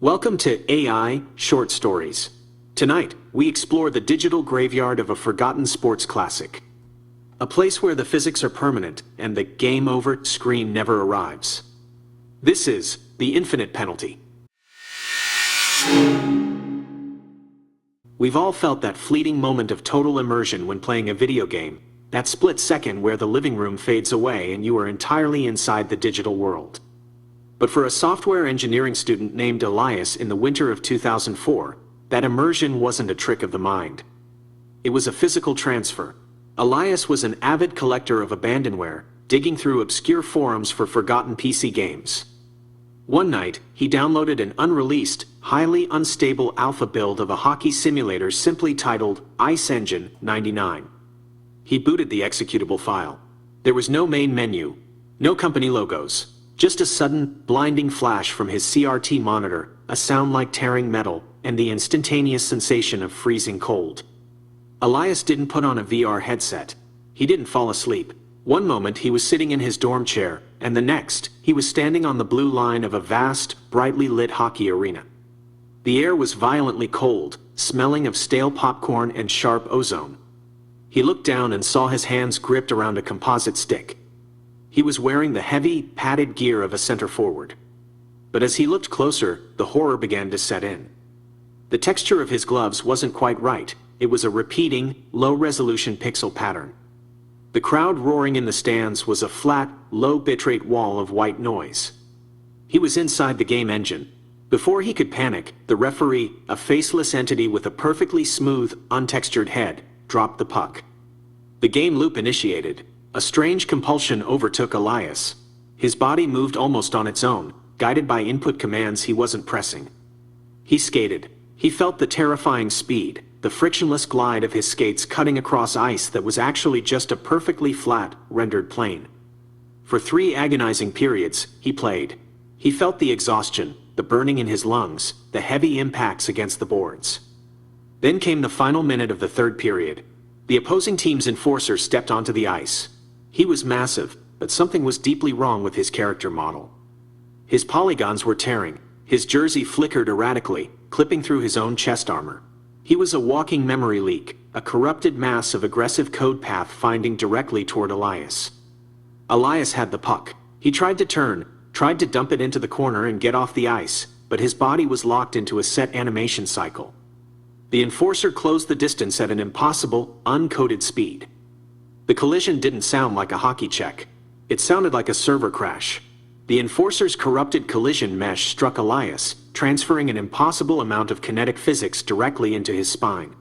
Welcome to AI Short Stories. Tonight, we explore the digital graveyard of a forgotten sports classic. A place where the physics are permanent and the game over screen never arrives. This is The Infinite Penalty. We've all felt that fleeting moment of total immersion when playing a video game, that split second where the living room fades away and you are entirely inside the digital world. But for a software engineering student named Elias in the winter of 2004, that immersion wasn't a trick of the mind. It was a physical transfer. Elias was an avid collector of abandonware, digging through obscure forums for forgotten PC games. One night, he downloaded an unreleased, highly unstable alpha build of a hockey simulator simply titled Ice Engine 99. He booted the executable file. There was no main menu, no company logos. Just a sudden, blinding flash from his CRT monitor, a sound like tearing metal, and the instantaneous sensation of freezing cold. Elias didn't put on a VR headset. He didn't fall asleep. One moment he was sitting in his dorm chair, and the next, he was standing on the blue line of a vast, brightly lit hockey arena. The air was violently cold, smelling of stale popcorn and sharp ozone. He looked down and saw his hands gripped around a composite stick. He was wearing the heavy, padded gear of a center forward. But as he looked closer, the horror began to set in. The texture of his gloves wasn't quite right. It was a repeating, low-resolution pixel pattern. The crowd roaring in the stands was a flat, low-bitrate wall of white noise. He was inside the game engine. Before he could panic, the referee, a faceless entity with a perfectly smooth, untextured head, dropped the puck. The game loop initiated. A strange compulsion overtook Elias. His body moved almost on its own, guided by input commands he wasn't pressing. He skated. He felt the terrifying speed, the frictionless glide of his skates cutting across ice that was actually just a perfectly flat, rendered plane. For 3 agonizing periods, he played. He felt the exhaustion, the burning in his lungs, the heavy impacts against the boards. Then came the final minute of the 3rd period. The opposing team's enforcer stepped onto the ice. He was massive, but something was deeply wrong with his character model. His polygons were tearing. His jersey flickered erratically, clipping through his own chest armor. He was a walking memory leak, a corrupted mass of aggressive code path finding directly toward Elias. Elias had the puck. He tried to turn, tried to dump it into the corner and get off the ice, but his body was locked into a set animation cycle. The enforcer closed the distance at an impossible, uncoded speed. The collision didn't sound like a hockey check. It sounded like a server crash. The enforcer's corrupted collision mesh struck Elias, transferring an impossible amount of kinetic physics directly into his spine.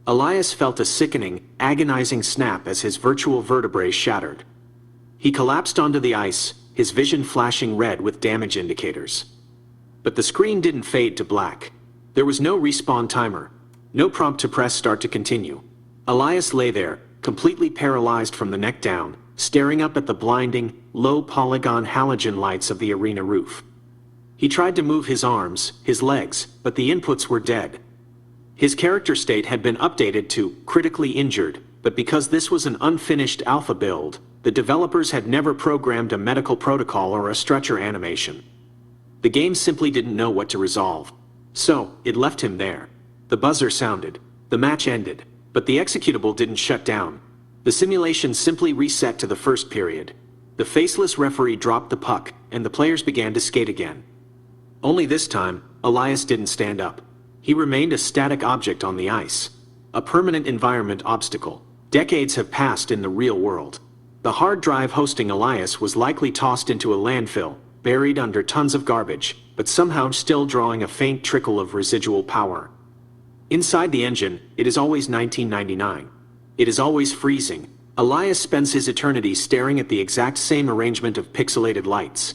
Elias felt a sickening, agonizing snap as his virtual vertebrae shattered. He collapsed onto the ice, his vision flashing red with damage indicators. But the screen didn't fade to black. There was no respawn timer, no prompt to press start to continue. Elias lay there, completely paralyzed from the neck down, staring up at the blinding, low-polygon halogen lights of the arena roof. He tried to move his arms, his legs, but the inputs were dead. His character state had been updated to critically injured, but because this was an unfinished alpha build, the developers had never programmed a medical protocol or a stretcher animation. The game simply didn't know what to resolve. So, it left him there. The buzzer sounded. The match ended. But the executable didn't shut down. The simulation simply reset to the 1st period. The faceless referee dropped the puck, and the players began to skate again. Only this time, Elias didn't stand up. He remained a static object on the ice. A permanent environment obstacle. Decades have passed in the real world. The hard drive hosting Elias was likely tossed into a landfill, buried under tons of garbage, but somehow still drawing a faint trickle of residual power. Inside the engine, it is always 1999. It is always freezing. Elias spends his eternity staring at the exact same arrangement of pixelated lights.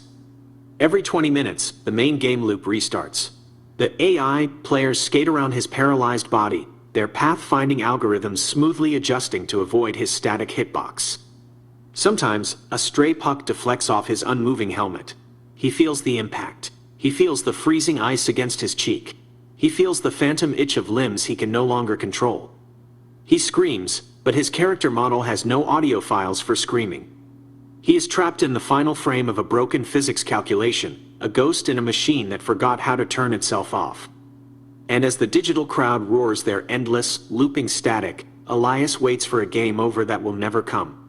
Every 20 minutes, the main game loop restarts. The AI players skate around his paralyzed body, their path-finding algorithms smoothly adjusting to avoid his static hitbox. Sometimes, a stray puck deflects off his unmoving helmet. He feels the impact. He feels the freezing ice against his cheek. He feels the phantom itch of limbs he can no longer control. He screams, but his character model has no audio files for screaming. He is trapped in the final frame of a broken physics calculation, a ghost in a machine that forgot how to turn itself off. And as the digital crowd roars their endless, looping static, Elias waits for a game over that will never come.